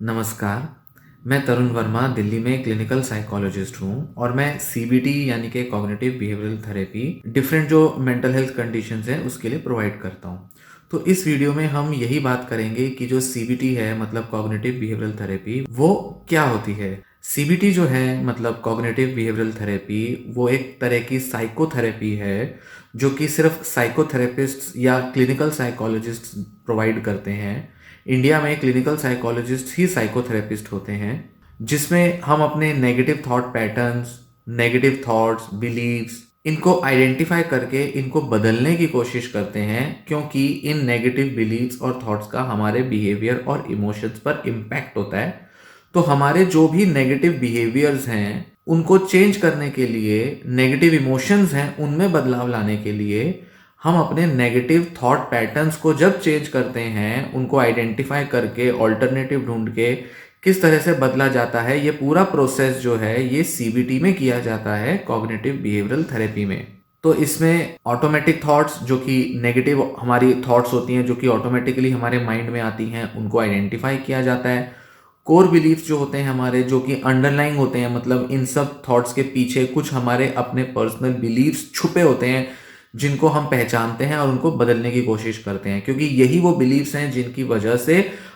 नमस्कार, मैं तरुण वर्मा दिल्ली में क्लिनिकल साइकोलॉजिस्ट हूँ और मैं सीबीटी यानी कि कॉग्निटिव बिहेवियरल थेरेपी डिफरेंट जो मेंटल हेल्थ कंडीशंस हैं उसके लिए प्रोवाइड करता हूँ। तो इस वीडियो में हम यही बात करेंगे कि जो सीबीटी है मतलब कॉग्निटिव बिहेवियरल थेरेपी वो क्या होती है। सीबीटी जो है मतलब कॉग्निटिव बिहेवियरल थेरेपी वो एक तरह की साइकोथेरेपी है जो कि सिर्फ साइकोथेरेपिस्ट या क्लिनिकल साइकोलॉजिस्ट प्रोवाइड करते हैं। इंडिया में क्लिनिकल साइकोलॉजिस्ट ही साइकोथेरेपिस्ट होते हैं जिसमें हम अपने negative thought patterns, negative thoughts, beliefs इनको आइडेंटिफाई करके इनको बदलने की कोशिश करते हैं क्योंकि इन नेगेटिव बिलीव्स और थॉट्स का हमारे बिहेवियर और इमोशंस पर इम्पैक्ट होता है। तो हमारे जो भी नेगेटिव बिहेवियर्स हैं उनको चेंज करने के लिए, नेगेटिव इमोशंस हैं उनमें बदलाव लाने के लिए हम अपने नेगेटिव थॉट पैटर्न्स को जब चेंज करते हैं, उनको आइडेंटिफाई करके ऑल्टरनेटिव ढूंढ के किस तरह से बदला जाता है, ये पूरा प्रोसेस जो है ये सीबीटी में किया जाता है कॉग्निटिव बिहेवियरल थेरेपी में। तो इसमें ऑटोमेटिक थॉट्स जो कि नेगेटिव हमारी थॉट्स होती हैं जो कि ऑटोमेटिकली हमारे माइंड में आती हैं उनको आइडेंटिफाई किया जाता है। कोर बिलीफ्स जो होते हैं हमारे जो कि अंडरलाइंग होते हैं मतलब इन सब थॉट्स के पीछे कुछ हमारे अपने पर्सनल बिलीफ्स छुपे होते हैं जिनको हम पहचानते हैं और उनको बदलने की कोशिश करते हैं क्योंकि यही वो बिलीव्स हैं जिनकी वजह से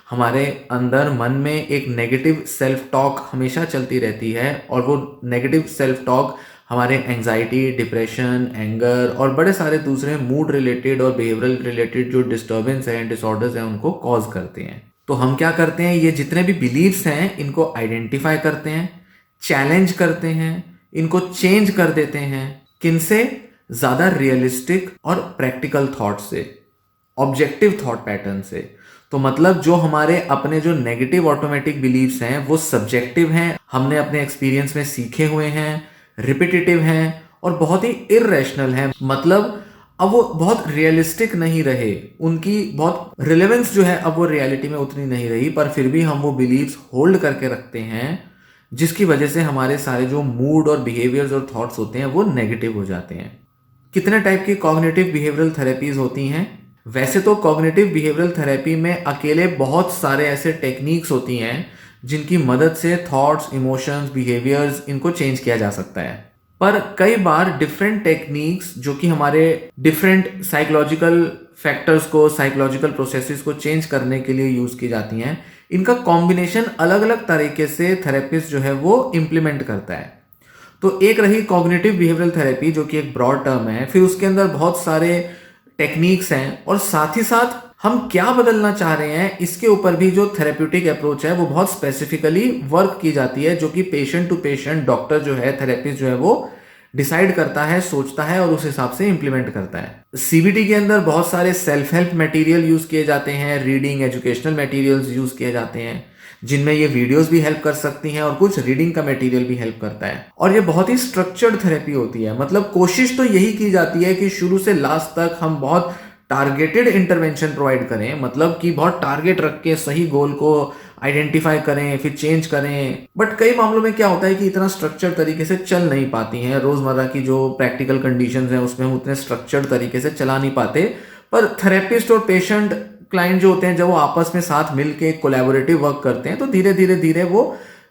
हमारे अंदर मन में एक नेगेटिव सेल्फ टॉक हमेशा चलती रहती है और वो नेगेटिव सेल्फ टॉक हमारे एंजाइटी, डिप्रेशन, एंगर और बड़े सारे दूसरे मूड रिलेटेड और बिहेवियरल रिलेटेड जो डिस्टर्बेंस हैं, डिसऑर्डर्स हैं उनको कॉज करते हैं। तो हम क्या करते हैं, ये जितने भी बिलीव्स हैं इनको आइडेंटिफाई करते हैं, चैलेंज करते हैं, इनको चेंज कर देते हैं। किनसे? ज़्यादा रियलिस्टिक और प्रैक्टिकल थॉट से, ऑब्जेक्टिव थॉट पैटर्न से। तो मतलब जो हमारे अपने जो नेगेटिव ऑटोमेटिक बिलीव्स हैं वो सब्जेक्टिव हैं, हमने अपने एक्सपीरियंस में सीखे हुए हैं, रिपीटेटिव हैं और बहुत ही इररेशनल हैं। मतलब अब वो बहुत रियलिस्टिक नहीं रहे, उनकी बहुत रिलेवेंस जो है अब वो रियलिटी में उतनी नहीं रही, पर फिर भी हम वो बिलीव्स होल्ड करके रखते हैं जिसकी वजह से हमारे सारे जो मूड और बिहेवियर्स और थॉट्स होते हैं वो नेगेटिव हो जाते हैं। कितने टाइप की कॉग्निटिव बिहेवियरल थेरेपीज होती हैं? वैसे तो कॉग्निटिव बिहेवियरल थेरेपी में अकेले बहुत सारे ऐसे टेक्निक्स होती हैं जिनकी मदद से थॉट्स, इमोशंस, बिहेवियर्स इनको चेंज किया जा सकता है। पर कई बार डिफरेंट टेक्निक्स जो कि हमारे डिफरेंट साइकोलॉजिकल फैक्टर्स को, साइकोलॉजिकल प्रोसेसेस को चेंज करने के लिए यूज की जाती हैं, इनका कॉम्बिनेशन अलग अलग तरीके से थेरेपिस्ट जो है वो इम्प्लीमेंट करता है। तो एक रही कॉग्निटिव बिहेवियरल थेरेपी जो कि एक ब्रॉड टर्म है, फिर उसके अंदर बहुत सारे टेक्निक्स हैं और साथ ही साथ हम क्या बदलना चाह रहे हैं इसके ऊपर भी जो थेरेप्यूटिक अप्रोच है वो बहुत स्पेसिफिकली वर्क की जाती है, जो कि पेशेंट टू पेशेंट डॉक्टर जो है, थेरेपिस्ट जो है वो डिसाइड करता है, सोचता है और उस हिसाब से इंप्लीमेंट करता है। सीबीटी के अंदर बहुत सारे सेल्फ हेल्प मटेरियल यूज किए जाते हैं, रीडिंग, एजुकेशनल मटेरियल्स यूज किए जाते हैं जिनमें ये वीडियोस भी हेल्प कर सकती हैं और कुछ रीडिंग का मटेरियल भी हेल्प करता है। और ये बहुत ही स्ट्रक्चर्ड थेरेपी होती है, मतलब कोशिश तो यही की जाती है कि शुरू से लास्ट तक हम बहुत टारगेटेड इंटरवेंशन प्रोवाइड करें, मतलब कि बहुत टारगेट रख के सही गोल को आइडेंटिफाई करें फिर चेंज करें। बट कई मामलों में क्या होता है कि इतना स्ट्रक्चर्ड तरीके से चल नहीं पाती हैं, रोजमर्रा की जो प्रैक्टिकल कंडीशंस हैं उसमें हम उतने स्ट्रक्चर्ड तरीके से चला नहीं पाते। पर थेरेपिस्ट और पेशेंट, क्लाइंट जो होते हैं, जब वो आपस में साथ मिलके कोलैबोरेटिव वर्क करते हैं तो धीरे धीरे धीरे वो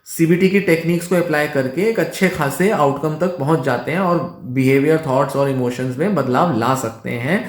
सीबीटी की टेक्निक्स को अप्लाई करके एक अच्छे खासे आउटकम तक पहुंच जाते हैं और बिहेवियर, थॉट्स और इमोशंस में बदलाव ला सकते हैं।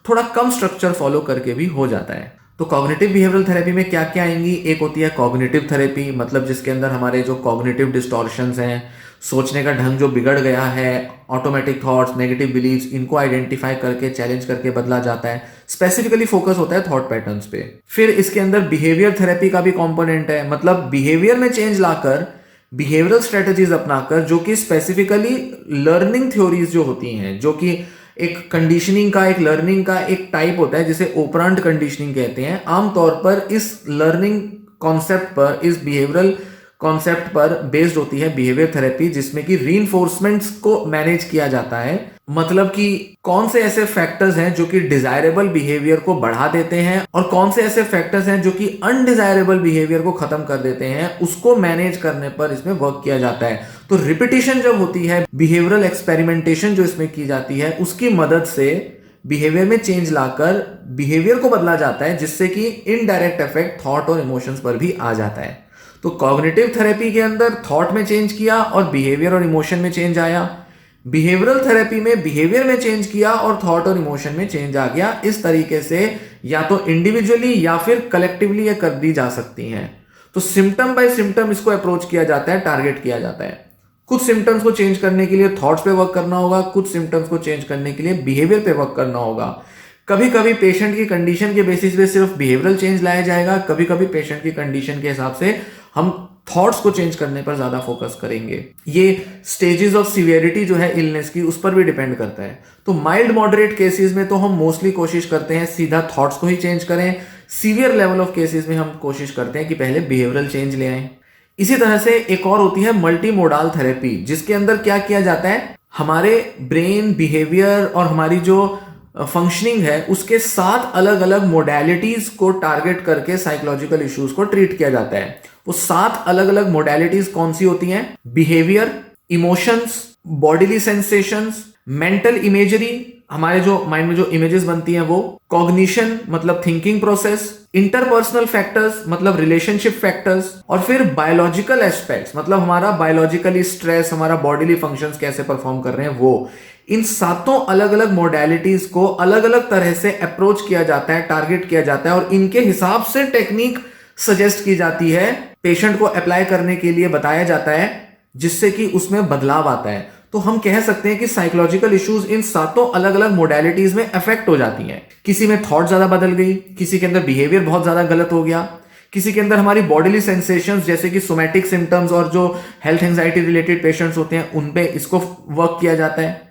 थोड़ा कम स्ट्रक्चर फॉलो करके भी हो जाता है। तो कॉग्निटिव बिहेवियरल थेरेपी में क्या क्या आएंगी? एक होती है कॉग्निटिव थेरेपी, मतलब जिसके अंदर हमारे जो कॉग्निटिव डिस्टॉर्शंस हैं, सोचने का ढंग जो बिगड़ गया है, ऑटोमेटिक थॉट्स, नेगेटिव बिलीव्स, इनको आइडेंटिफाई करके चैलेंज करके बदला जाता है। स्पेसिफिकली फोकस होता है थॉट पैटर्न्स पे। फिर इसके अंदर बिहेवियर थेरेपी का भी कंपोनेंट है, मतलब बिहेवियर में चेंज लाकर, बिहेवियरल स्ट्रेटजीज अपनाकर, जो कि स्पेसिफिकली लर्निंग थ्योरीज जो होती हैं, जो कि एक कंडीशनिंग का, एक लर्निंग का एक टाइप होता है जिसे ओपरांट कंडीशनिंग कहते हैं। आमतौर पर इस लर्निंग कॉन्सेप्ट पर, इस बिहेवियरल कॉन्सेप्ट पर बेस्ड होती है बिहेवियर थेरेपी, जिसमें कि रीइंफोर्समेंट्स को मैनेज किया जाता है। मतलब कि कौन से ऐसे फैक्टर्स हैं जो कि डिजायरेबल बिहेवियर को बढ़ा देते हैं और कौन से ऐसे फैक्टर्स हैं जो कि अनडिजायरेबल बिहेवियर को खत्म कर देते हैं, उसको मैनेज करने पर इसमें वर्क किया जाता है। तो रिपीटिशन जब होती है, बिहेवियरल एक्सपेरिमेंटेशन जो इसमें की जाती है, उसकी मदद से बिहेवियर में चेंज लाकर बिहेवियर को बदला जाता है, जिससे कि इनडायरेक्ट इफेक्ट थॉट और इमोशंस पर भी आ जाता है। तो कॉग्निटिव थेरेपी के अंदर थॉट में चेंज किया और बिहेवियर और इमोशन में चेंज आया। बिहेवियरल थेरेपी में बिहेवियर में चेंज किया और थॉट और इमोशन में चेंज आ गया। इस तरीके से या तो इंडिविजुअली या फिर कलेक्टिवली ये कर दी जा सकती हैं। तो सिम्टम बाय सिम्टम इसको अप्रोच किया जाता है, टारगेट किया जाता है। कुछ सिम्टम्स को चेंज करने के लिए थॉट्स पे वर्क करना होगा, कुछ सिम्टम्स को चेंज करने के लिए बिहेवियर पे वर्क करना होगा। कभी कभी पेशेंट की कंडीशन के बेसिस पे सिर्फ बिहेवियरल चेंज लाया जाएगा, कभी कभी पेशेंट की कंडीशन के हिसाब से हम थॉट्स को चेंज करने पर ज्यादा फोकस करेंगे। ये स्टेजेस ऑफ सिवियरिटी जो है इलनेस की, उस पर भी डिपेंड करता है। तो माइल्ड मॉडरेट केसेस में तो हम मोस्टली कोशिश करते हैं सीधा थॉट्स को ही चेंज करें। सीवियर लेवल ऑफ केसेस में हम कोशिश करते हैं कि पहले बिहेवियरल चेंज ले आएं। इसी तरह से एक और होती है मल्टी मोडाल थेरेपी, जिसके अंदर क्या किया जाता है, हमारे ब्रेन, बिहेवियर और हमारी जो फंक्शनिंग है उसके 7 अलग अलग मोडेलिटीज को टारगेट करके साइकोलॉजिकल इश्यूज को ट्रीट किया जाता है। वो 7 अलग अलग मोडेलिटीज कौन सी होती हैं? Behaviour, emotions, bodily sensations, mental imagery, हमारे जो माइंड में जो इमेजेस बनती हैं वो, कॉग्निशन मतलब थिंकिंग प्रोसेस, इंटरपर्सनल फैक्टर्स मतलब रिलेशनशिप फैक्टर्स, और फिर बायोलॉजिकल एस्पेक्ट्स मतलब हमारा बायोलॉजिकली स्ट्रेस, हमारा बॉडीली फंक्शंस कैसे परफॉर्म कर रहे हैं वो। इन 7 अलग अलग मोडेलिटीज को अलग अलग तरह से अप्रोच किया जाता है, टारगेट किया जाता है और इनके हिसाब से टेक्निक सजेस्ट की जाती है, पेशेंट को अप्लाई करने के लिए बताया जाता है, जिससे कि उसमें बदलाव आता है। तो हम कह सकते हैं कि साइकोलॉजिकल इश्यूज इन 7 अलग अलग मोडेलिटीज में अफेक्ट हो जाती हैं। किसी में थॉट ज्यादा बदल गई, किसी के अंदर बिहेवियर बहुत ज्यादा गलत हो गया, किसी के अंदर हमारी बॉडीली सेंसेशंस जैसे कि सोमैटिक सिम्टम्स और जो हेल्थ एंजाइटी रिलेटेड पेशेंट्स होते हैं उन पे इसको वर्क किया जाता है।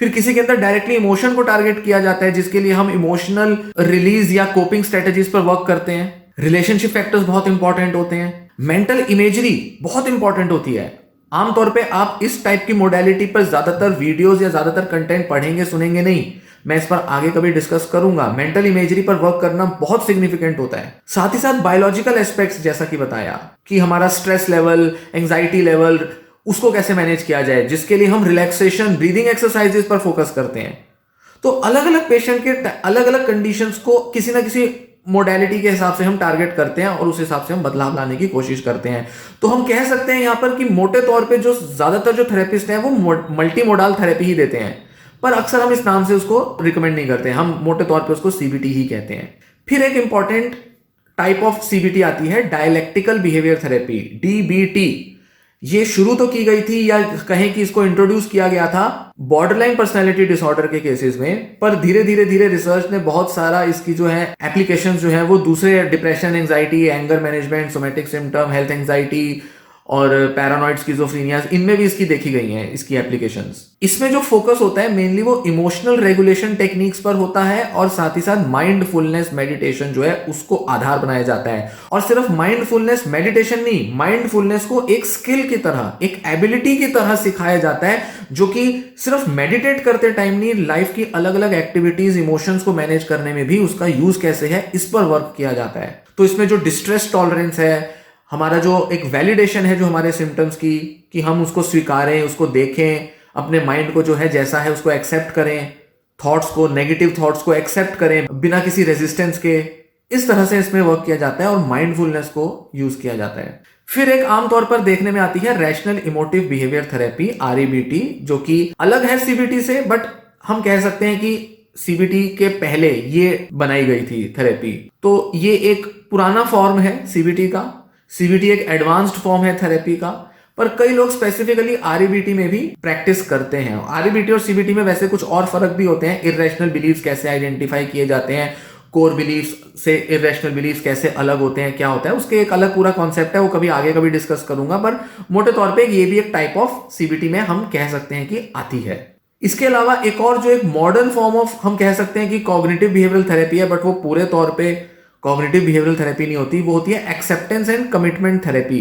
फिर किसी के अंदर डायरेक्टली इमोशन को टारगेट किया जाता है, जिसके लिए हम इमोशनल रिलीज या कोपिंग स्ट्रेटेजीज पर वर्क करते हैं। रिलेशनशिप फैक्टर्स बहुत इंपॉर्टेंट होते हैं। मेंटल इमेजरी बहुत इंपॉर्टेंट होती है। आमतौर पे आप इस टाइप की मोडेलिटी पर ज्यादातर वीडियोस या ज्यादातर कंटेंट पढ़ेंगे, सुनेंगे नहीं। मैं इस पर आगे कभी डिस्कस करूंगा। मेंटल इमेजरी पर वर्क करना बहुत सिग्निफिकेंट होता है। साथ ही साथ बायोलॉजिकल एस्पेक्ट्स, जैसा कि बताया कि हमारा स्ट्रेस लेवल, एंजाइटी लेवल, उसको कैसे मैनेज किया जाए, जिसके लिए हम रिलैक्सेशन, ब्रीदिंग एक्सरसाइजेस पर फोकस करते हैं। तो अलग अलग पेशेंट के अलग अलग कंडीशंस को किसी ना किसी मोडेलिटी के हिसाब से हम टारगेट करते हैं और उस हिसाब से हम बदलाव लाने की कोशिश करते हैं। तो हम कह सकते हैं यहां पर कि मोटे तौर पे जो ज्यादातर जो थेरेपिस्ट हैं वो मल्टी मोडाल थेरेपी ही देते हैं, पर अक्सर हम इस नाम से उसको रिकमेंड नहीं करते। हम मोटे तौर पे उसको सीबीटी ही कहते हैं। फिर एक इंपॉर्टेंट टाइप ऑफ सीबीटी आती है, डायलेक्टिकल बिहेवियर थेरेपी, डीबीटी। ये शुरू तो की गई थी या कहें कि इसको इंट्रोड्यूस किया गया था बॉर्डरलाइन पर्सनालिटी डिसऑर्डर के केसेस में, पर धीरे धीरे रिसर्च ने बहुत सारा इसकी जो है एप्लीकेशंस जो है वो दूसरे depression, anxiety, anger management, somatic symptom, health anxiety और पैरानॉइड स्किज़ोफ्रेनिया, इनमें भी इसकी देखी गई हैं इसकी एप्लीकेशंस। इसमें जो फोकस होता है मेनली वो इमोशनल रेगुलेशन टेक्निक्स पर होता है और साथ ही साथ माइंडफुलनेस मेडिटेशन जो है उसको आधार बनाया जाता है। और सिर्फ माइंडफुलनेस मेडिटेशन नहीं, माइंडफुलनेस को एक स्किल की तरह, एक एबिलिटी की तरह सिखाया जाता है, जो कि सिर्फ मेडिटेट करते टाइम नहीं, लाइफ की अलग अलग एक्टिविटीज, इमोशंस को मैनेज करने में भी उसका यूज कैसे है, इस पर वर्क किया जाता है। तो इसमें जो डिस्ट्रेस टॉलरेंस है, हमारा जो एक वैलिडेशन है जो हमारे सिम्टम्स की, कि हम उसको स्वीकारें, उसको देखें, अपने माइंड को जो है जैसा है उसको एक्सेप्ट करें, थॉट्स को, नेगेटिव थॉट्स को एक्सेप्ट करें बिना किसी रेजिस्टेंस के, इस तरह से इसमें वर्क किया जाता है और माइंडफुलनेस को यूज किया जाता है। फिर एक आमतौर पर देखने में आती है rational emotive behaviour therapy, REBT, जो कि अलग है सीबीटी से, बट हम कह सकते हैं कि सीबीटी के पहले ये बनाई गई थी थेरेपी। तो ये एक पुराना फॉर्म है सीबीटी का। सीबीटी एक एडवांस्ड फॉर्म है थेरेपी का, पर कई लोग स्पेसिफिकली आरईबीटी में भी प्रैक्टिस करते हैं। आरईबीटी और सीबीटी में वैसे कुछ और फर्क भी होते हैं। इर्रेशनल बिलीव्स कैसे आइडेंटिफाई किए जाते हैं, कोर बिलीव्स से इर्रेशनल बिलीव्स कैसे अलग होते हैं, क्या होता है, उसके एक अलग पूरा कॉन्सेप्ट है, वो कभी आगे कभी डिस्कस करूंगा। पर मोटे तौर पे ये भी एक टाइप ऑफ सीबीटी में हम कह सकते हैं कि आती है। इसके अलावा एक और जो एक मॉडर्न फॉर्म ऑफ हम कह सकते हैं कि कॉग्निटिव बिहेवियरल थेरेपी है, बट वो पूरे तौर पे कॉग्निटिव बिहेवियरल थेरेपी नहीं होती, वो होती है एक्सेप्टेंस एंड कमिटमेंट थेरेपी।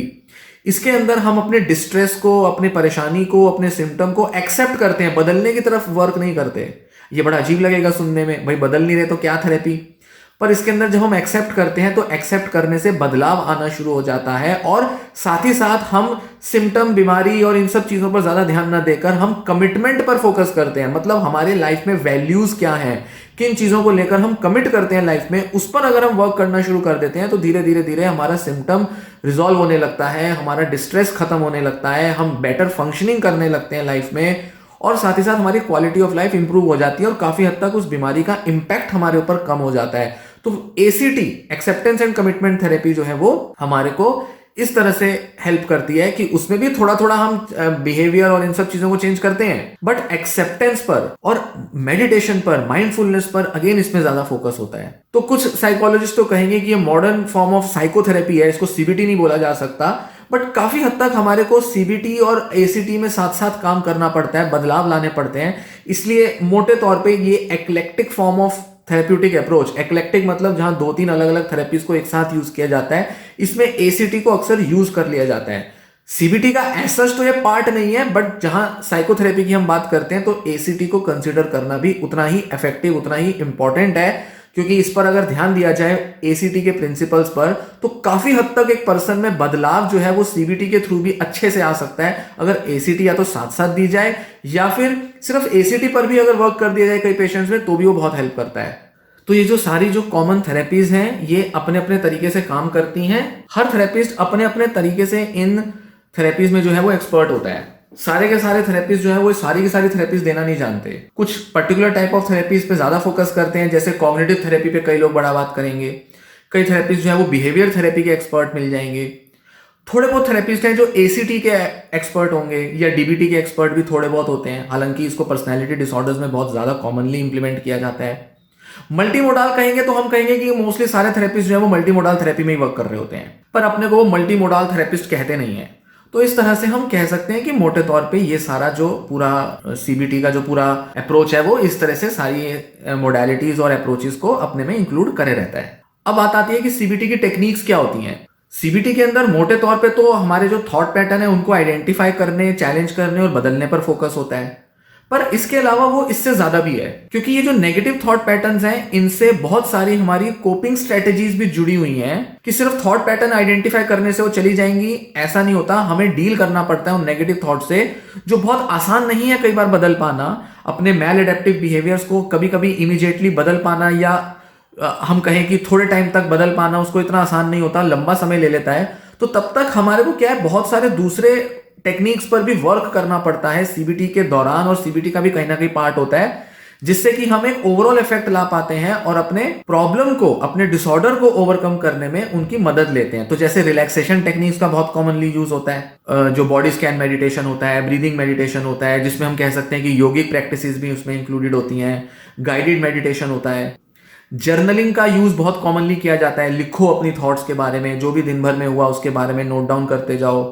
इसके अंदर हम अपने डिस्ट्रेस को, अपनी परेशानी को, अपने सिम्टम को एक्सेप्ट करते हैं, बदलने की तरफ वर्क नहीं करते। ये बड़ा अजीब लगेगा सुनने में, भाई बदल नहीं रहे तो क्या थेरेपी, पर इसके अंदर जब हम एक्सेप्ट करते हैं तो एक्सेप्ट करने से बदलाव आना शुरू हो जाता है, और साथ ही साथ हम सिम्टम, बीमारी और इन सब चीजों पर ज्यादा ध्यान ना देकर हम कमिटमेंट पर फोकस करते हैं। मतलब हमारे लाइफ में वैल्यूज क्या हैं, किन चीजों को लेकर हम कमिट करते हैं लाइफ में, उस पर अगर हम वर्क करना शुरू कर देते हैं तो धीरे धीरे धीरे हमारा सिम्टम रिजॉल्व होने लगता है, हमारा डिस्ट्रेस खत्म होने लगता है, हम बेटर फंक्शनिंग करने लगते हैं लाइफ में, और साथ ही साथ हमारी क्वालिटी ऑफ लाइफ इंप्रूव हो जाती है और काफी हद तक उस बीमारी का इंपैक्ट हमारे ऊपर कम हो जाता है। तो ACT, acceptance and commitment therapy जो है वो हमारे को इस तरह से हेल्प करती है कि उसमें भी थोड़ा थोड़ा हम बिहेवियर और इन सब चीजों को चेंज करते हैं, बट एक्सेप्टेंस पर और मेडिटेशन पर, माइंडफुलनेस पर अगेन इसमें ज्यादा फोकस होता है। तो कुछ साइकोलॉजिस्ट तो कहेंगे कि ये मॉडर्न फॉर्म ऑफ साइकोथेरेपी है, इसको CBT नहीं बोला जा सकता, बट काफी हद तक हमारे को CBT और ACT में साथ साथ काम करना पड़ता है, बदलाव लाने पड़ते हैं। इसलिए मोटे तौर पे ये eclectic form of therapeutic approach, eclectic मतलब जहां 2-3 अलग अलग थेरेपीज को एक साथ यूज किया जाता है, इसमें ACT को अक्सर यूज कर लिया जाता है। CBT का ऐसा तो ये पार्ट नहीं है, बट जहां साइकोथेरेपी की हम बात करते हैं तो ACT को कंसिडर करना भी उतना ही इफेक्टिव, उतना ही इंपॉर्टेंट है, क्योंकि इस पर अगर ध्यान दिया जाए ACT के प्रिंसिपल्स पर तो काफी हद तक एक पर्सन में बदलाव जो है वो CBT के थ्रू भी अच्छे से आ सकता है, अगर ACT या तो साथ साथ दी जाए या फिर सिर्फ ACT पर भी अगर वर्क कर दिया जाए कई पेशेंट्स में तो भी वो बहुत हेल्प करता है। तो ये जो सारी जो कॉमन थेरेपीज हैं ये अपने अपने तरीके से काम करती हैं। हर थेरेपिस्ट अपने अपने तरीके से इन थेरेपीज में जो है वो एक्सपर्ट होता है। सारे के सारे थेरेपीज जो है वो सारी की सारी थेरेपीज देना नहीं जानते, कुछ पर्टिकुलर टाइप ऑफ थेरेपीज पे ज्यादा फोकस करते हैं, जैसे कॉग्निटिव थेरेपी पे कई लोग बड़ा बात करेंगे, कई थेरेपीज जो है वो बिहेवियर थेरेपी के एक्सपर्ट मिल जाएंगे, थोड़े बहुत थेरेपिस्ट हैं जो ACT के एक्सपर्ट होंगे या DBT के एक्सपर्ट भी थोड़े बहुत होते हैं, हालांकि इसको पर्सनैलिटी डिसऑर्डर्स में बहुत ज्यादा कॉमनली इंप्लीमेंट किया जाता है। मल्टी मोडाल कहेंगे तो हम कहेंगे कि मोस्टली सारे थेरेपिस्ट जो है वो मल्टी मोडाल थेरेपी में ही वर्क कर रहे होते हैं, पर अपने को वो मल्टी मोडाल थेरेपिस्ट कहते नहीं है। तो इस तरह से हम कह सकते हैं कि मोटे तौर पे ये सारा जो पूरा CBT का जो पूरा अप्रोच है वो इस तरह से सारी मोडालिटीज और अप्रोचेस को अपने में इंक्लूड करे रहता है। अब बात आती है कि CBT की टेक्निक्स क्या होती हैं। CBT के अंदर मोटे तौर पे तो हमारे जो थॉट पैटर्न है उनको आइडेंटिफाई करने, चैलेंज करने और बदलने पर फोकस होता है, पर इसके अलावा वो इससे ज्यादा भी है, क्योंकि ये जो नेगेटिव थॉट पैटर्न्स हैं इनसे बहुत सारी हमारी कोपिंग स्ट्रेटेजीज भी जुड़ी हुई हैं कि सिर्फ थॉट पैटर्न आइडेंटिफाई करने से वो चली जाएंगी, ऐसा नहीं होता। हमें डील करना पड़ता है उन नेगेटिव थॉट से, जो बहुत आसान नहीं है कई बार बदल पाना। अपने मैल एडेप्टिव बिहेवियर्स को कभी कभी इमीडिएटली बदल पाना या हम कहें कि थोड़े टाइम तक बदल पाना, उसको इतना आसान नहीं होता, लंबा समय ले लेता है। तो तब तक हमारे को क्या है, बहुत सारे दूसरे टेक्निक्स पर भी वर्क करना पड़ता है CBT के दौरान, और CBT का भी कहीं ना कहीं पार्ट होता है, जिससे कि हम एक ओवरऑल इफेक्ट ला पाते हैं और अपने प्रॉब्लम को, अपने डिसऑर्डर को ओवरकम करने में उनकी मदद लेते हैं। तो जैसे रिलैक्सेशन टेक्निक्स का बहुत कॉमनली यूज होता है, जो बॉडी स्कैन मेडिटेशन होता है, ब्रीदिंग मेडिटेशन होता है, जिसमें हम कह सकते हैं कि योगिक प्रैक्टिसेस भी उसमें इंक्लूडेड होती हैं, गाइडेड मेडिटेशन होता है, जर्नलिंग का यूज बहुत कॉमनली किया जाता है, लिखो अपनी थॉट्स के बारे में, जो भी दिन भर में हुआ उसके बारे में नोट डाउन करते जाओ।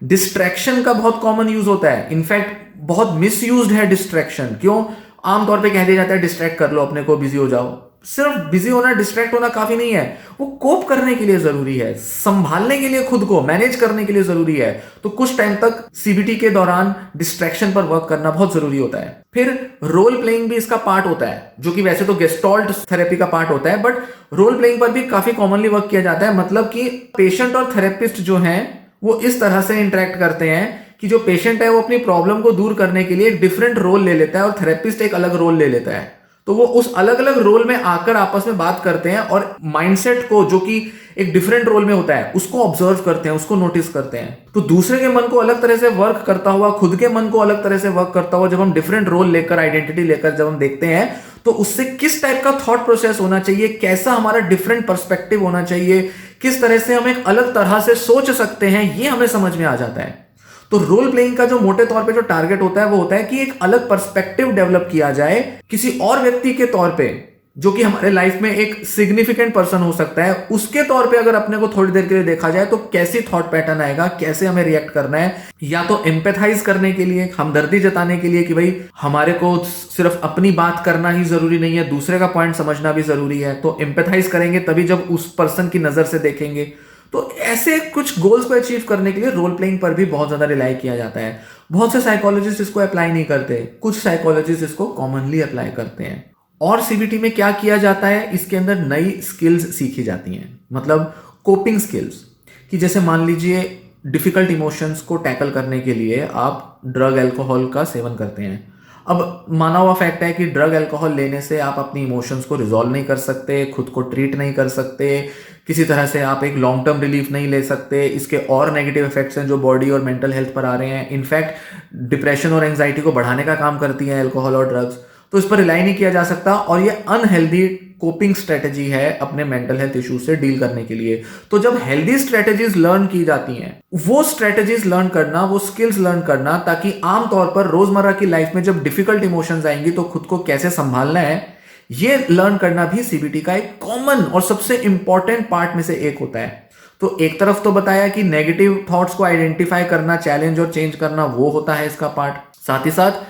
डिस्ट्रैक्शन का बहुत कॉमन यूज होता है, इनफैक्ट बहुत मिस यूज्ड है डिस्ट्रैक्शन। क्यों? आमतौर पे कह दिया जाता है डिस्ट्रैक्ट कर लो अपने को, बिजी हो जाओ। सिर्फ बिजी होना, डिस्ट्रैक्ट होना काफी नहीं है, वो कोप करने के लिए जरूरी है, संभालने के लिए, खुद को मैनेज करने के लिए जरूरी है। तो कुछ टाइम तक CBT के दौरान डिस्ट्रैक्शन पर वर्क करना बहुत जरूरी होता है। फिर रोल प्लेइंग भी इसका पार्ट होता है, जो कि वैसे तो गेस्टॉल्ट थेरेपी का पार्ट होता है, बट रोल प्लेइंग पर भी काफी कॉमनली वर्क किया जाता है। मतलब कि पेशेंट और थेरेपिस्ट जो हैं वो इस तरह से इंटरेक्ट करते हैं कि जो पेशेंट है वो अपनी प्रॉब्लम को दूर करने के लिए एक डिफरेंट रोल ले लेता है और थेरेपिस्ट एक अलग रोल ले लेता है। तो वो उस अलग अलग रोल में आकर आपस में बात करते हैं और माइंडसेट को, जो कि एक डिफरेंट रोल में होता है, उसको ऑब्जर्व करते हैं, उसको नोटिस करते हैं। तो दूसरे के मन को अलग तरह से वर्क करता हुआ, खुद के मन को अलग तरह से वर्क करता हुआ जब हम डिफरेंट रोल लेकर, आइडेंटिटी लेकर जब हम देखते हैं, तो उससे किस टाइप का थॉट प्रोसेस होना चाहिए, कैसा हमारा डिफरेंट पर्सपेक्टिव होना चाहिए, किस तरह से हम एक अलग तरह से सोच सकते हैं, ये हमें समझ में आ जाता है। तो रोल प्लेइंग का जो मोटे तौर पे जो टारगेट होता है वो होता है कि एक अलग पर्सपेक्टिव डेवलप किया जाए किसी और व्यक्ति के तौर पे, जो कि हमारे लाइफ में एक सिग्निफिकेंट पर्सन हो सकता है, उसके तौर पे अगर अपने को थोड़ी देर के लिए देखा जाए तो कैसी थॉट पैटर्न आएगा, कैसे हमें रिएक्ट करना है। या तो एम्पैथाइज करने के लिए, हमदर्दी जताने के लिए कि भाई हमारे को सिर्फ अपनी बात करना ही जरूरी नहीं है, दूसरे का पॉइंट समझना भी जरूरी है। तो एम्पैथाइज करेंगे तभी जब उस पर्सन की नजर से देखेंगे। तो ऐसे कुछ गोल्स को अचीव करने के लिए रोल प्लेइंग पर भी बहुत ज्यादा रिलाई किया जाता है। बहुत से साइकोलॉजिस्ट इसको अप्लाई नहीं करते, कुछ साइकोलॉजिस्ट इसको कॉमनली अप्लाई करते हैं। और सीबीटी में क्या किया जाता है, इसके अंदर नई स्किल्स सीखी जाती हैं, मतलब कोपिंग स्किल्स, कि जैसे मान लीजिए डिफिकल्ट इमोशंस को टैकल करने के लिए आप ड्रग अल्कोहल का सेवन करते हैं। अब माना हुआ फैक्ट है कि ड्रग अल्कोहल लेने से आप अपनी इमोशंस को रिजॉल्व नहीं कर सकते, खुद को ट्रीट नहीं कर सकते, किसी तरह से आप एक लॉन्ग टर्म रिलीफ नहीं ले सकते। इसके और नेगेटिव इफेक्ट्स हैं जो बॉडी और मेंटल हेल्थ पर आ रहे हैं। इनफैक्ट डिप्रेशन और एंजाइटी को बढ़ाने का काम करती है अल्कोहल और ड्रग्स। तो इस पर रिलाई नहीं किया जा सकता और ये अनहेल्दी कोपिंग स्ट्रेटेजी है अपने मेंटल हेल्थ इश्यूज से डील करने के लिए। तो जब हेल्दी स्ट्रेटेजीज लर्न की जाती हैं, वो स्ट्रेटेजीज लर्न करना, वो स्किल्स लर्न करना, ताकि आमतौर पर रोजमर्रा की लाइफ में जब डिफिकल्ट इमोशंस आएंगी तो खुद को कैसे संभालना है, ये लर्न करना भी सीबीटी का एक कॉमन और सबसे इंपॉर्टेंट पार्ट में से एक होता है। तो एक तरफ तो बताया कि नेगेटिव थॉट्स को आइडेंटिफाई करना, चैलेंज और चेंज करना, वो होता है इसका पार्ट। साथ ही साथ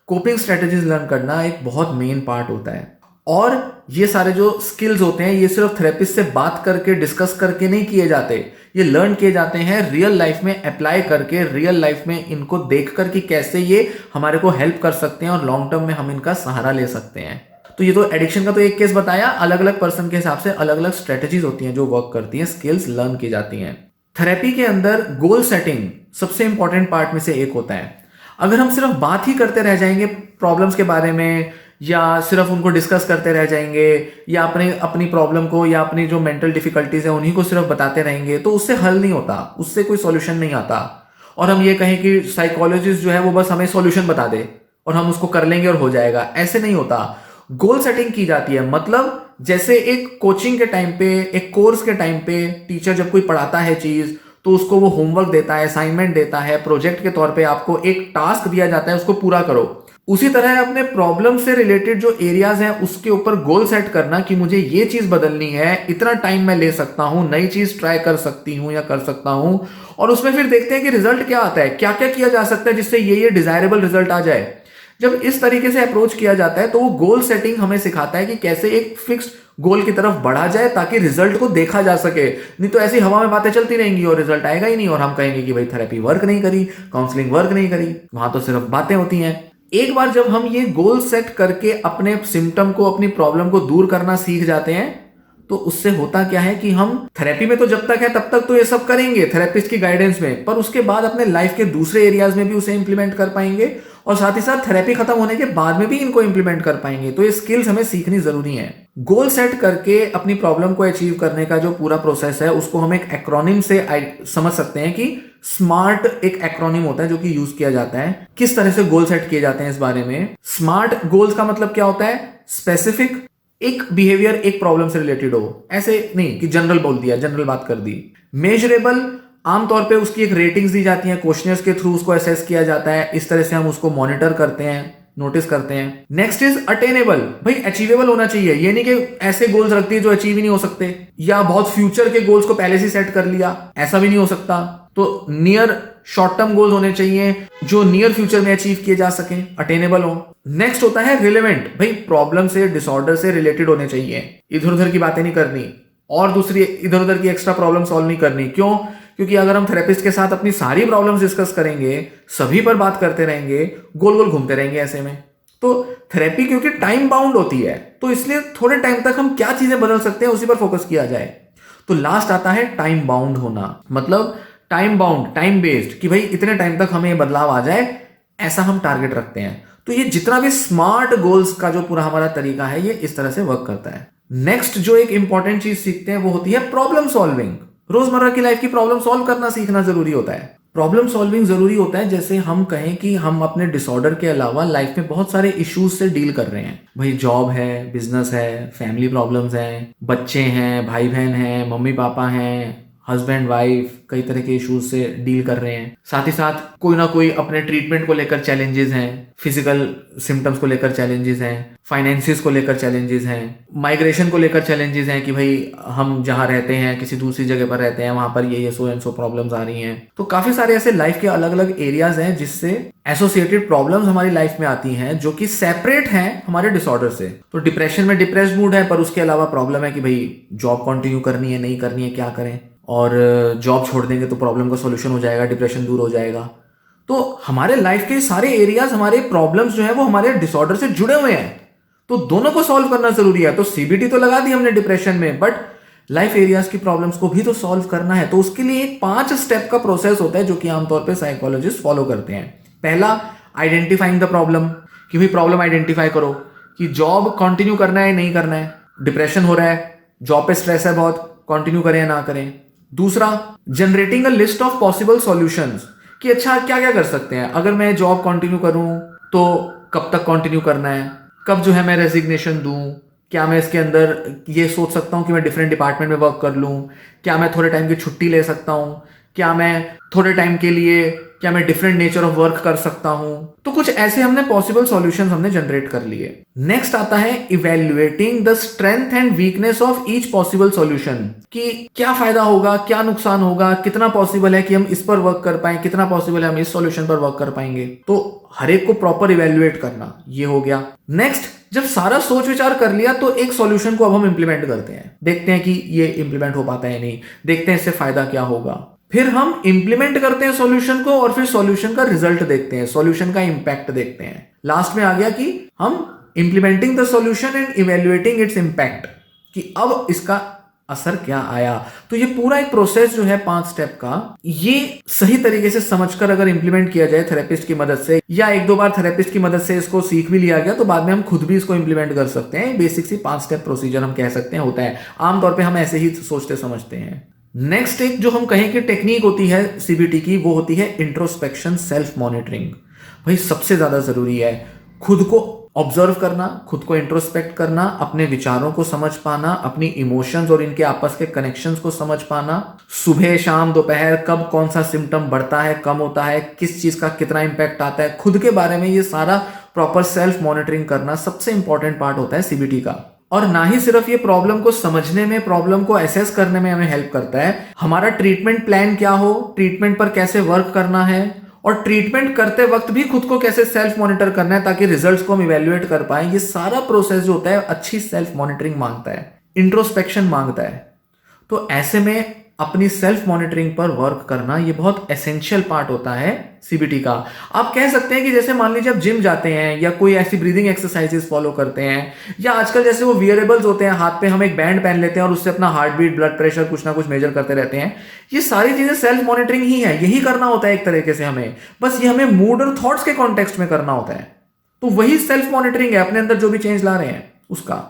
कोपिंग स्ट्रेटेजीज लर्न करना एक बहुत मेन पार्ट होता है। और ये सारे जो स्किल्स होते हैं, ये सिर्फ थेरेपिस्ट से बात करके, डिस्कस करके नहीं किए जाते, ये लर्न किए जाते हैं रियल लाइफ में अप्लाई करके, रियल लाइफ में इनको देखकर कि कैसे ये हमारे को हेल्प कर सकते हैं और लॉन्ग टर्म में हम इनका सहारा ले सकते हैं। तो ये तो एडिक्शन का तो एक केस बताया, अलग अलग पर्सन के हिसाब से अलग अलग स्ट्रेटेजीज होती हैं जो वर्क करती हैं, स्किल्स लर्न की जाती हैं। थेरेपी के अंदर गोल सेटिंग सबसे इंपॉर्टेंट पार्ट में से एक होता है। अगर हम सिर्फ बात ही करते रह जाएंगे प्रॉब्लम्स के बारे में, या सिर्फ उनको डिस्कस करते रह जाएंगे, या अपनी प्रॉब्लम को या अपनी जो मेंटल डिफिकल्टीज है उन्हीं को सिर्फ बताते रहेंगे, तो उससे हल नहीं होता, उससे कोई सॉल्यूशन नहीं आता। और हम ये कहें कि साइकोलॉजिस्ट जो है वो बस हमें सॉल्यूशन बता दे और हम उसको कर लेंगे और हो जाएगा, ऐसे नहीं होता। गोल सेटिंग की जाती है, मतलब जैसे एक कोचिंग के टाइम पे, एक कोर्स के टाइम पे टीचर जब कोई पढ़ाता है चीज, तो उसको वो होमवर्क देता है, असाइनमेंट देता है, प्रोजेक्ट के तौर पे आपको एक टास्क दिया जाता है, उसको पूरा करो। उसी तरह अपने प्रॉब्लम से रिलेटेड जो एरियाज हैं उसके ऊपर गोल सेट करना कि मुझे ये चीज बदलनी है, इतना टाइम मैं ले सकता हूं, नई चीज ट्राई कर सकती हूं या कर सकता हूं, और उसमें फिर देखते हैं कि रिजल्ट क्या आता है, क्या क्या किया जा सकता है जिससे ये डिजायरेबल रिजल्ट आ जाए। जब इस तरीके से अप्रोच किया जाता है तो वो गोल सेटिंग हमें सिखाता है कि कैसे एक फिक्स्ड गोल की तरफ बढ़ा जाए ताकि रिजल्ट को देखा जा सके। नहीं तो ऐसी हवा में बातें चलती रहेंगी और रिजल्ट आएगा ही नहीं, और हम कहेंगे कि भाई थेरेपी वर्क नहीं करी, काउंसलिंग वर्क नहीं करी, वहां तो सिर्फ बातें होती हैं। एक बार जब हम ये गोल सेट करके अपने सिम्टम को, अपनी प्रॉब्लम को दूर करना सीख जाते हैं, तो उससे होता क्या है कि हम थेरेपी में तो जब तक है तब तक तो ये सब करेंगे थेरेपिस्ट की गाइडेंस में, पर उसके बाद अपने लाइफ के दूसरे एरियाज में भी उसे इंप्लीमेंट कर पाएंगे और साथ ही साथ थेरेपी खत्म होने के बाद में भी इनको इंप्लीमेंट कर पाएंगे। तो ये स्किल्स हमें सीखनी जरूरी है। गोल सेट करके अपनी प्रॉब्लम को अचीव करने का जो पूरा प्रोसेस है उसको हम एक एक्रोनिम से समझ सकते हैं कि स्मार्ट एक एक्रोनिम होता है जो कि यूज किया जाता है। किस तरह से गोल सेट किए जाते हैं इस बारे में। स्मार्ट गोल्स का मतलब क्या होता है, स्पेसिफिक, एक बिहेवियर एक प्रॉब्लम से रिलेटेड हो, ऐसे नहीं कि जनरल बोल दिया, जनरल बात कर दी। मेजरेबल, आमतौर पे उसकी एक रेटिंग्स दी जाती हैं, क्वेश्चंस के थ्रू उसको असेस किया जाता है, इस तरह से हम उसको मॉनिटर करते हैं, नोटिस करते हैं। नेक्स्ट इज अटेनेबल, भाई अचीवेबल होना चाहिए, ये नहीं कि ऐसे गोल्स रखती है जो अचीव ही नहीं हो सकते, या बहुत फ्यूचर के गोल्स को पहले से सेट कर लिया, ऐसा भी नहीं हो सकता। तो नियर शॉर्ट टर्म गोल्स होने चाहिए जो नियर फ्यूचर में अचीव किए जा सके, अटेनेबल हो। नेक्स्ट होता है रिलेवेंट, भाई प्रॉब्लम से, डिसऑर्डर से रिलेटेड होने चाहिए, इधर उधर की बातें नहीं करनी और दूसरी इधर उधर की एक्स्ट्रा प्रॉब्लम सॉल्व नहीं करनी। क्यों? क्योंकि अगर हम थेरेपिस्ट के साथ अपनी सारी प्रॉब्लम्स डिस्कस करेंगे, सभी पर बात करते रहेंगे, गोल गोल घूमते रहेंगे ऐसे में। तो थेरेपी क्योंकि टाइम बाउंड होती है, तो इसलिए थोड़े टाइम तक हम क्या चीजें बदल सकते हैं उसी पर फोकस किया जाए। तो लास्ट आता है टाइम बाउंड होना, मतलब टाइम बाउंड, टाइम बेस्ड, कि भाई इतने टाइम तक हमें बदलाव आ जाए, ऐसा हम टारगेट रखते हैं। तो ये जितना भी स्मार्ट गोल्स का जो पूरा हमारा तरीका है, ये इस तरह से वर्क करता है। नेक्स्ट जो एक इंपॉर्टेंट चीज सीखते हैं वो होती है प्रॉब्लम सॉल्विंग। रोजमर्रा की लाइफ की प्रॉब्लम सॉल्व करना सीखना जरूरी होता है। प्रॉब्लम सॉल्विंग जरूरी होता है, जैसे हम कहें कि हम अपने डिसऑर्डर के अलावा लाइफ में बहुत सारे इश्यूज से डील कर रहे हैं। भाई जॉब है, बिजनेस है, फैमिली प्रॉब्लम्स हैं, बच्चे हैं, भाई बहन हैं, मम्मी पापा हैं, हस्बैंड वाइफ, कई तरह के इश्यूज से डील कर रहे हैं। साथ ही साथ कोई ना कोई अपने ट्रीटमेंट को लेकर चैलेंजेस हैं, फिजिकल सिम्टम्स को लेकर चैलेंजेस हैं, फाइनेंसिस को लेकर चैलेंजेस हैं, माइग्रेशन को लेकर चैलेंजेस हैं कि भाई हम जहाँ रहते हैं किसी दूसरी जगह पर रहते हैं, वहां पर ये सो एंड सो प्रॉब्लम्स आ रही हैं। तो काफी सारे ऐसे लाइफ के अलग अलग एरियाज हैं जिससे एसोसिएटेड प्रॉब्लम्स हमारी लाइफ में आती हैं, जो कि सेपरेट हैं हमारे डिसऑर्डर से। तो डिप्रेशन में डिप्रेस्ड मूड है, पर उसके अलावा प्रॉब्लम है कि भाई जॉब कंटिन्यू करनी है, नहीं करनी है, क्या करें, और जॉब छोड़ देंगे तो प्रॉब्लम का सॉल्यूशन हो जाएगा, डिप्रेशन दूर हो जाएगा। तो हमारे लाइफ के सारे एरियाज, हमारे प्रॉब्लम्स जो है वो हमारे डिसऑर्डर से जुड़े हुए हैं। तो दोनों को सॉल्व करना जरूरी है। तो सीबीटी तो लगा दी हमने डिप्रेशन में, बट लाइफ एरियाज की प्रॉब्लम्स को भी तो सॉल्व करना है। तो उसके लिए एक 5 स्टेप का प्रोसेस होता है जो कि आमतौर पे साइकोलॉजिस्ट फॉलो करते हैं। पहला, आइडेंटिफाइंग द प्रॉब्लम, कि भाई प्रॉब्लम आइडेंटिफाई करो कि जॉब कंटिन्यू करना है नहीं करना है, डिप्रेशन हो रहा है, जॉब पे स्ट्रेस है बहुत, कंटिन्यू करें या ना करें। दूसरा, generating a list of possible solutions, कि अच्छा क्या क्या कर सकते हैं, अगर मैं जॉब कंटिन्यू करूं तो कब तक कंटिन्यू करना है, कब जो है मैं रेजिग्नेशन दूं, क्या मैं इसके अंदर ये सोच सकता हूं कि मैं डिफरेंट डिपार्टमेंट में वर्क कर लूं, क्या मैं थोड़े टाइम की छुट्टी ले सकता हूं, क्या मैं थोड़े टाइम के लिए क्या मैं डिफरेंट नेचर ऑफ वर्क कर सकता हूं। तो कुछ ऐसे हमने पॉसिबल सॉल्यूशंस हमने जनरेट कर लिए। नेक्स्ट आता है evaluating the strength and weakness of each possible solution, कि क्या फायदा होगा, क्या नुकसान होगा, कितना पॉसिबल है कि हम इस पर वर्क कर पाए, कितना पॉसिबल है हम इस सॉल्यूशन पर वर्क कर पाएंगे। तो हर एक को प्रॉपर इवेल्युएट करना, ये हो गया। नेक्स्ट, जब सारा सोच विचार कर लिया तो एक सॉल्यूशन को अब हम इंप्लीमेंट करते हैं, देखते हैं कि ये इंप्लीमेंट हो पाता है नहीं, देखते हैं इससे फायदा क्या होगा। फिर हम इंप्लीमेंट करते हैं सॉल्यूशन को और फिर सॉल्यूशन का रिजल्ट देखते हैं, सॉल्यूशन का इंपैक्ट देखते हैं। लास्ट में आ गया कि हम implementing the solution and evaluating it's impact, कि अब इसका असर क्या आया। तो ये पूरा एक प्रोसेस जो है 5 स्टेप का, ये सही तरीके से समझकर अगर इंप्लीमेंट किया जाए थेरेपिस्ट की मदद से, या 1-2 बार थेरेपिस्ट की मदद से इसको सीख भी लिया गया तो बाद में हम खुद भी इसको इंप्लीमेंट कर सकते हैं। बेसिक सी 5 स्टेप प्रोसीजर हम कह सकते हैं होता है, आमतौर पर हम ऐसे ही सोचते समझते हैं। नेक्स्ट एक जो हम कहें कि टेक्निक होती है सीबीटी की, वो होती है इंट्रोस्पेक्शन, सेल्फ मॉनिटरिंग। भाई सबसे ज्यादा जरूरी है खुद को ऑब्जर्व करना, खुद को इंट्रोस्पेक्ट करना, अपने विचारों को समझ पाना, अपनी इमोशंस और इनके आपस के कनेक्शंस को समझ पाना, सुबह शाम दोपहर कब कौन सा सिम्टम बढ़ता है, कम होता है, किस चीज का कितना इंपैक्ट आता है, खुद के बारे में ये सारा प्रॉपर सेल्फ मॉनिटरिंग करना सबसे इंपॉर्टेंट पार्ट होता है सीबीटी का। और ना ही सिर्फ ये प्रॉब्लम को समझने में, प्रॉब्लम को एसेस करने में हमें हेल्प करता है, हमारा ट्रीटमेंट प्लान क्या हो, ट्रीटमेंट पर कैसे वर्क करना है, और ट्रीटमेंट करते वक्त भी खुद को कैसे सेल्फ मॉनिटर करना है ताकि रिजल्ट्स को हम इवेल्युएट कर पाए। ये सारा प्रोसेस जो होता है अच्छी सेल्फ मॉनिटरिंग मांगता है, इंट्रोस्पेक्शन मांगता है। तो ऐसे में अपनी सेल्फ मॉनिटरिंग पर वर्क करना ये बहुत एसेंशियल पार्ट होता है सीबीटी का। आप कह सकते हैं कि जैसे मान लीजिए आप जिम जाते हैं या कोई ऐसी ब्रीदिंग एक्सरसाइजेस फॉलो करते हैं, या आजकल जैसे वो वियरेबल्स होते हैं, हाथ पे हम एक बैंड पहन लेते हैं और उससे अपना हार्ट बीट, ब्लड प्रेशर कुछ ना कुछ मेजर करते रहते हैं। ये सारी चीजें सेल्फ मॉनिटरिंग ही है, यही करना होता है एक तरीके से हमें, बस ये हमें मूड और थॉट्स के कॉन्टेक्स्ट में करना होता है। तो वही सेल्फ मॉनिटरिंग है, अपने अंदर जो भी चेंज ला रहे हैं उसका।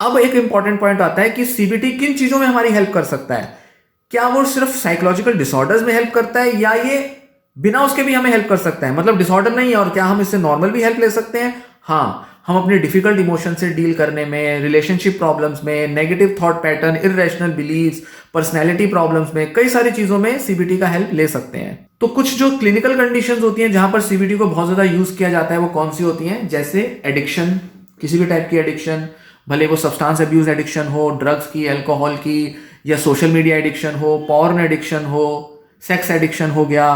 अब एक इंपॉर्टेंट पॉइंट आता है कि सीबीटी किन चीजों में हमारी हेल्प कर सकता है। क्या वो सिर्फ साइकोलॉजिकल डिसऑर्डर्स में हेल्प करता है, या ये बिना उसके भी हमें हेल्प कर सकता है, मतलब डिसऑर्डर नहीं है और क्या हम इससे नॉर्मल भी हेल्प ले सकते हैं। हाँ, हम अपने डिफिकल्ट इमोशन से डील करने में, रिलेशनशिप प्रॉब्लम्स में, negative thought pattern, irrational beliefs, personality problems में, कई सारी चीजों में सीबीटी का हेल्प ले सकते हैं। तो कुछ जो क्लिनिकल कंडीशंस होती हैं जहां पर सीबीटी को बहुत ज्यादा यूज किया जाता है वो कौन सी होती हैं, जैसे एडिक्शन, किसी भी टाइप की एडिक्शन, भले वो सब्सटेंस अब्यूज एडिक्शन हो, ड्रग्स की, अल्कोहल की, या सोशल मीडिया एडिक्शन हो, पॉर्न एडिक्शन हो, सेक्स एडिक्शन हो गया,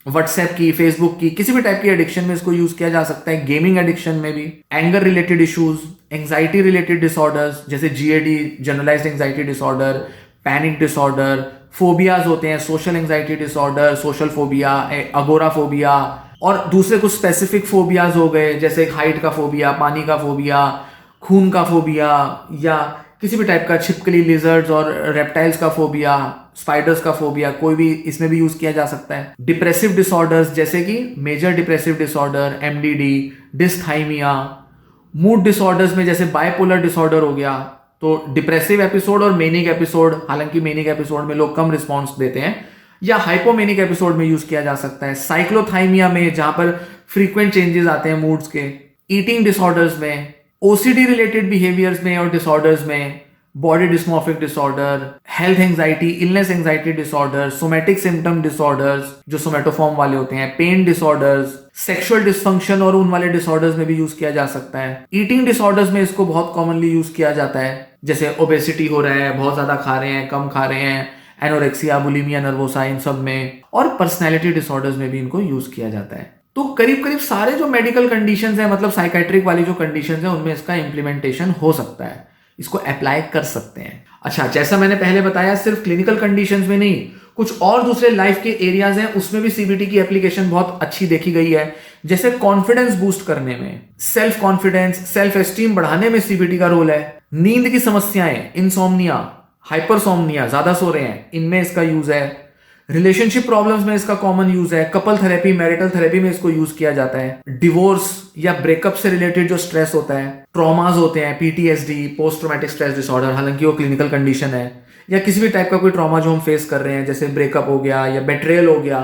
व्हाट्सएप की, फेसबुक की, किसी भी टाइप की एडिक्शन में इसको यूज किया जा सकता है। गेमिंग एडिक्शन में भी, anger related issues, anxiety related disorders जैसे GAD, generalised anxiety disorder, panic disorder, phobias होते हैं, social anxiety disorder, social phobia, agoraphobia, और दूसरे कुछ स्पेसिफिक फोबियाज हो गए जैसे हाइट का फोबिया, पानी का फोबिया, खून का फोबिया, या किसी भी टाइप का छिपकली, लिजर्ड्स और रेप्टाइल्स का फोबिया, स्पाइडर्स का फोबिया, कोई भी इसमें भी यूज किया जा सकता है। डिप्रेसिव डिसऑर्डर्स जैसे कि major depressive disorder, MDD, dysthymia, mood disorders में जैसे बाइपोलर डिसऑर्डर हो गया, तो डिप्रेसिव एपिसोड और मेनिक एपिसोड, हालांकि मेनिक एपिसोड में लोग कम रिस्पॉन्स देते हैं, या हाइपोमेनिक एपिसोड में यूज किया जा सकता है। साइक्लोथाइमिया में जहां पर फ्रीक्वेंट चेंजेस आते हैं मूड्स के, ईटिंग डिसऑर्डर्स में, ओसीडी रिलेटेड बिहेवियर्स में और डिसऑर्डर्स में, body dysmorphic disorder, health anxiety, illness anxiety disorder, somatic symptom disorders जो सोमैटोफॉर्म वाले होते हैं, पेन डिसऑर्डर्स, सेक्सुअल डिसफंक्शन और उन वाले डिसऑर्डर्स में भी यूज किया जा सकता है। ईटिंग डिसऑर्डर्स में इसको बहुत कॉमनली यूज किया जाता है, जैसे ओबेसिटी हो रहा है, बहुत ज्यादा खा रहे हैं, कम खा रहे हैं, एनोरेक्सिया, बुलिमिया नर्वोसा, इन सब में, और पर्सनैलिटी डिसऑर्डर्स में भी इनको यूज किया जाता है। तो करीब करीब सारे जो मेडिकल कंडीशंस हैं, मतलब साइकेट्रिक वाली जो कंडीशंस हैं, उनमें इसका इंप्लीमेंटेशन हो सकता है। इसको अप्लाई कर सकते हैं। अच्छा, जैसा मैंने पहले बताया, सिर्फ क्लिनिकल कंडीशंस में नहीं, कुछ और दूसरे लाइफ के एरियाज हैं, उसमें भी सीबीटी की एप्लीकेशन बहुत अच्छी देखी गई है। जैसे कॉन्फिडेंस बूस्ट करने में, सेल्फ कॉन्फिडेंस, सेल्फ एस्टीम बढ़ाने में सीबीटी का रोल है। नींद की समस्याएं, इंसोम्निया, हाइपरसोम्निया, ज्यादा सो रहे हैं, इनमें इसका यूज है। रिलेशनशिप प्रॉब्लम्स में इसका कॉमन यूज है। कपल थेरेपी, मैरिटल थेरेपी में इसको यूज किया जाता है। डिवोर्स या ब्रेकअप से रिलेटेड जो स्ट्रेस होता है, ट्रॉमास होते हैं, PTSD, post traumatic stress disorder, हालांकि वो क्लिनिकल कंडीशन है, या किसी भी टाइप का कोई ट्रॉमा जो हम फेस कर रहे हैं, जैसे ब्रेकअप हो गया या बेट्रेयल हो गया,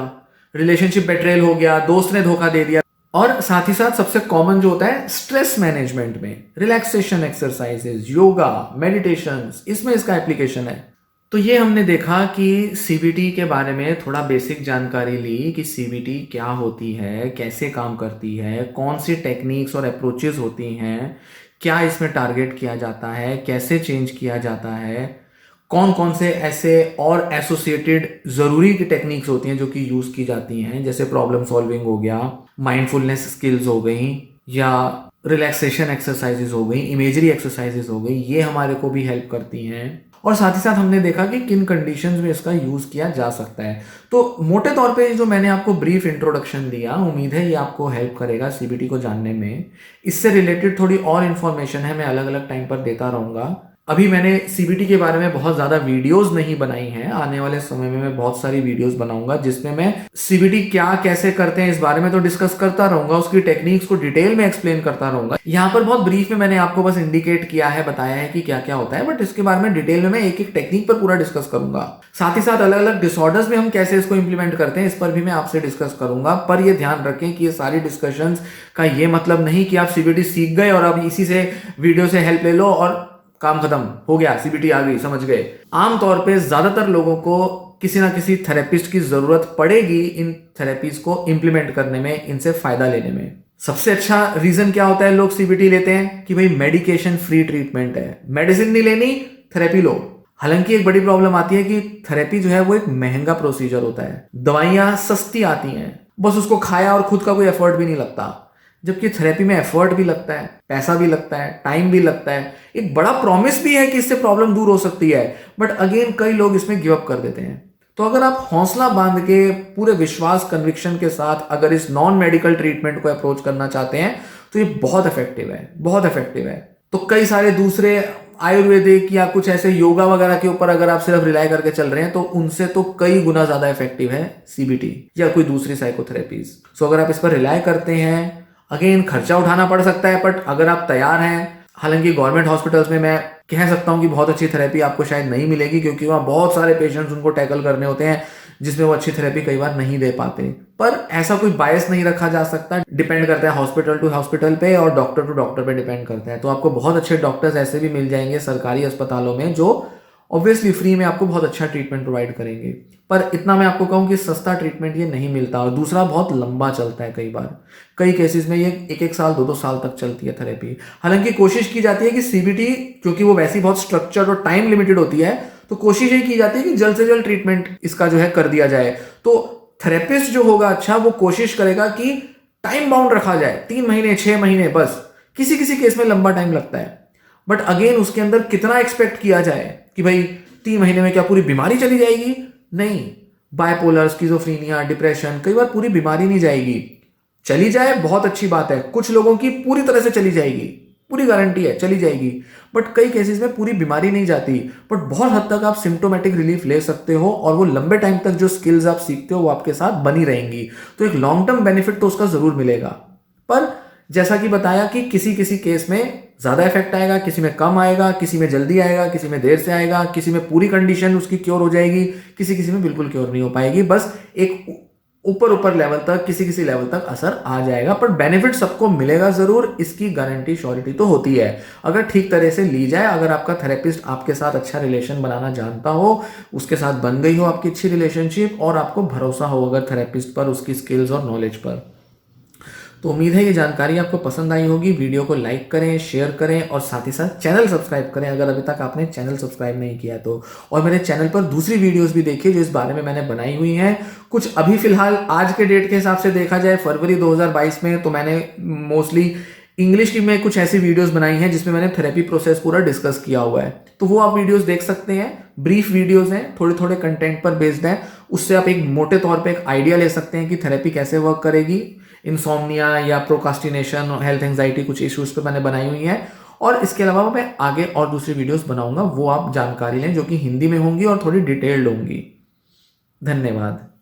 रिलेशनशिप बेट्रेयल हो गया, दोस्त ने धोखा दे दिया। और साथ ही साथ सबसे कॉमन जो होता है स्ट्रेस मैनेजमेंट में, रिलैक्सेशन एक्सरसाइजेज, योगा, मेडिटेशन, इसमें इसका एप्लीकेशन है। तो ये हमने देखा कि सीबीटी के बारे में थोड़ा बेसिक जानकारी ली कि सीबीटी क्या होती है, कैसे काम करती है, कौन सी टेक्निक्स और अप्रोचेस होती हैं, क्या इसमें टारगेट किया जाता है, कैसे चेंज किया जाता है, कौन कौन से ऐसे और एसोसिएटेड ज़रूरी की टेक्निक्स होती हैं जो कि यूज़ की जाती हैं, जैसे प्रॉब्लम सॉल्विंग हो गया, माइंडफुलनेस स्किल्स हो गई, या रिलैक्सेशन एक्सरसाइजेज हो गई, इमेजरी एक्सरसाइजेज हो गई, ये हमारे को भी हेल्प करती हैं। और साथ ही साथ हमने देखा कि किन कंडीशंस में इसका यूज़ किया जा सकता है। तो मोटे तौर पे जो मैंने आपको ब्रीफ इंट्रोडक्शन दिया, उम्मीद है ये आपको हेल्प करेगा सीबीटी को जानने में। इससे रिलेटेड थोड़ी और इन्फॉर्मेशन है, मैं अलग अलग टाइम पर देता रहूँगा। अभी मैंने सीबीटी के बारे में बहुत ज़्यादा वीडियोस नहीं बनाई हैं, आने वाले समय में मैं बहुत सारी वीडियोस बनाऊंगा जिसमें मैं सीबीटी क्या कैसे करते हैं इस बारे में तो डिस्कस करता रहूंगा, उसकी टेक्निक्स को डिटेल में एक्सप्लेन करता रहूंगा। यहाँ पर बहुत ब्रीफ में मैंने आपको बस इंडिकेट किया है, बताया है कि क्या क्या होता है, बट इसके बारे में डिटेल में मैं एक एक टेक्निक पर पूरा डिस्कस करूंगा। साथ ही साथ अलग अलग डिसऑर्डर्स में हम कैसे इसको इंप्लीमेंट करते हैं, इस पर भी मैं आपसे डिस्कस करूंगा। पर यह ध्यान रखें कि ये सारी डिस्कशंस का ये मतलब नहीं कि आप सीबीटी सीख गए और अब इसी से वीडियो से हेल्प ले लो और काम खत्म हो गया, सीबीटी आ गई, समझ गए। आमतौर पे ज्यादातर लोगों को किसी ना किसी थेरेपिस्ट की जरूरत पड़ेगी इन थेरेपीज को इंप्लीमेंट करने में, इनसे फायदा लेने में। सबसे अच्छा रीजन क्या होता है लोग सीबीटी लेते हैं कि भाई मेडिकेशन फ्री ट्रीटमेंट है, मेडिसिन नहीं लेनी, थेरेपी लो। हालांकि एक बड़ी प्रॉब्लम आती है कि थेरेपी जो है वो एक महंगा प्रोसीजर होता है, दवाइयां सस्ती आती हैं, बस उसको खाया और खुद का कोई एफर्ट भी नहीं लगता। जबकि थेरेपी में एफर्ट भी लगता है, पैसा भी लगता है, टाइम भी लगता है, एक बड़ा प्रॉमिस भी है कि इससे प्रॉब्लम दूर हो सकती है, बट अगेन कई लोग इसमें गिव अप कर देते हैं। तो अगर आप हौसला बांध के पूरे विश्वास कन्विक्शन के साथ अगर इस नॉन मेडिकल ट्रीटमेंट को अप्रोच करना चाहते हैं तो ये बहुत इफेक्टिव है, बहुत इफेक्टिव है। तो कई सारे दूसरे आयुर्वेदिक या कुछ ऐसे योगा वगैरह के ऊपर अगर आप सिर्फ रिलाई करके चल रहे हैं तो उनसे तो कई गुना ज्यादा इफेक्टिव है सीबीटी या कोई दूसरी साइकोथेरेपीज। सो अगर आप इस पर रिलाई करते हैं, अगेन खर्चा उठाना पड़ सकता है, बट अगर आप तैयार हैं, हालांकि गवर्नमेंट हॉस्पिटल्स में मैं कह सकता हूं कि बहुत अच्छी थेरेपी आपको शायद नहीं मिलेगी क्योंकि वहाँ बहुत सारे पेशेंट्स उनको टैकल करने होते हैं जिसमें वो अच्छी थेरेपी कई बार नहीं दे पाते। पर ऐसा कोई बायस नहीं रखा जा सकता, डिपेंड करता है हॉस्पिटल टू हॉस्पिटल पे और डॉक्टर टू डॉक्टर पे डिपेंड करता है। तो आपको बहुत अच्छे डॉक्टर्स ऐसे भी मिल जाएंगे सरकारी अस्पतालों में जो ऑब्वियसली फ्री में आपको बहुत अच्छा ट्रीटमेंट प्रोवाइड करेंगे। पर इतना मैं आपको कहूँ कि सस्ता ट्रीटमेंट ये नहीं मिलता, और दूसरा बहुत लंबा चलता है। कई बार कई केसेस में ये एक साल 2 साल तक चलती है थेरेपी। हालांकि कोशिश की जाती है कि सीबीटी, क्योंकि वो वैसी बहुत स्ट्रक्चर्ड और टाइम लिमिटेड होती है, तो कोशिश ये की जाती है कि जल्द से जल्द ट्रीटमेंट इसका जो है कर दिया जाए। तो थेरेपिस्ट जो होगा अच्छा, वो कोशिश करेगा कि टाइम बाउंड रखा जाए, 3 महीने 6 महीने, बस किसी किसी केस में लंबा टाइम लगता है। बट अगेन उसके अंदर कितना एक्सपेक्ट किया जाए कि भाई 3 महीने में क्या पूरी बीमारी चली जाएगी? नहीं। बाइपोलर, स्किज़ोफ्रेनिया, डिप्रेशन, कई बार पूरी बीमारी नहीं जाएगी, चली जाए बहुत अच्छी बात है, कुछ लोगों की पूरी तरह से चली जाएगी, पूरी गारंटी है चली जाएगी। बट कई केसेस में पूरी बीमारी नहीं जाती, बट बहुत हद तक आप सिम्टोमेटिक रिलीफ ले सकते हो और वो लंबे टाइम तक जो स्किल्स आप सीखते हो वो आपके साथ बनी रहेंगी। तो एक लॉन्ग टर्म बेनिफिट तो उसका जरूर मिलेगा। पर जैसा कि बताया कि किसी किसी केस में ज्यादा इफेक्ट आएगा, किसी में कम आएगा, किसी में जल्दी आएगा, किसी में देर से आएगा, किसी में पूरी कंडीशन उसकी क्योर हो जाएगी, किसी किसी में बिल्कुल क्योर नहीं हो पाएगी, बस एक ऊपर लेवल तक, किसी किसी लेवल तक असर आ जाएगा। पर बेनिफिट सबको मिलेगा जरूर, इसकी गारंटी श्योरिटी तो होती है अगर ठीक तरह से ली जाए। अगर आपका थेरेपिस्ट आपके साथ अच्छा रिलेशन बनाना जानता हो, उसके साथ बन गई हो आपकी अच्छी रिलेशनशिप और आपको भरोसा हो अगर थेरेपिस्ट पर, उसकी स्किल्स और नॉलेज पर। तो उम्मीद है ये जानकारी आपको पसंद आई होगी। वीडियो को लाइक करें, शेयर करें और साथ ही साथ चैनल सब्सक्राइब करें अगर अभी तक आपने चैनल सब्सक्राइब नहीं किया तो। और मेरे चैनल पर दूसरी वीडियोस भी देखिए जो इस बारे में मैंने बनाई हुई हैं। कुछ अभी फिलहाल आज के डेट के हिसाब से देखा जाए फरवरी 2022 में, तो मैंने मोस्टली इंग्लिश की मैं कुछ ऐसी वीडियोस बनाई हैं जिसमें मैंने थेरेपी प्रोसेस पूरा डिस्कस किया हुआ है, तो वो आप वीडियोस देख सकते हैं। ब्रीफ वीडियोस हैं, थोड़े थोड़े कंटेंट पर बेस्ड हैं, उससे आप एक मोटे तौर पे एक आइडिया ले सकते हैं कि थेरेपी कैसे वर्क करेगी। इंसोम्निया या प्रोकास्टिनेशन, हेल्थ एंजाइटी, कुछ इश्यूज पे मैंने बनाई हुई है। और इसके अलावा मैं आगे और दूसरी वीडियोस बनाऊंगा, वो आप जानकारी लें, जो कि हिंदी में होंगी और थोड़ी डिटेल्ड होंगी। धन्यवाद।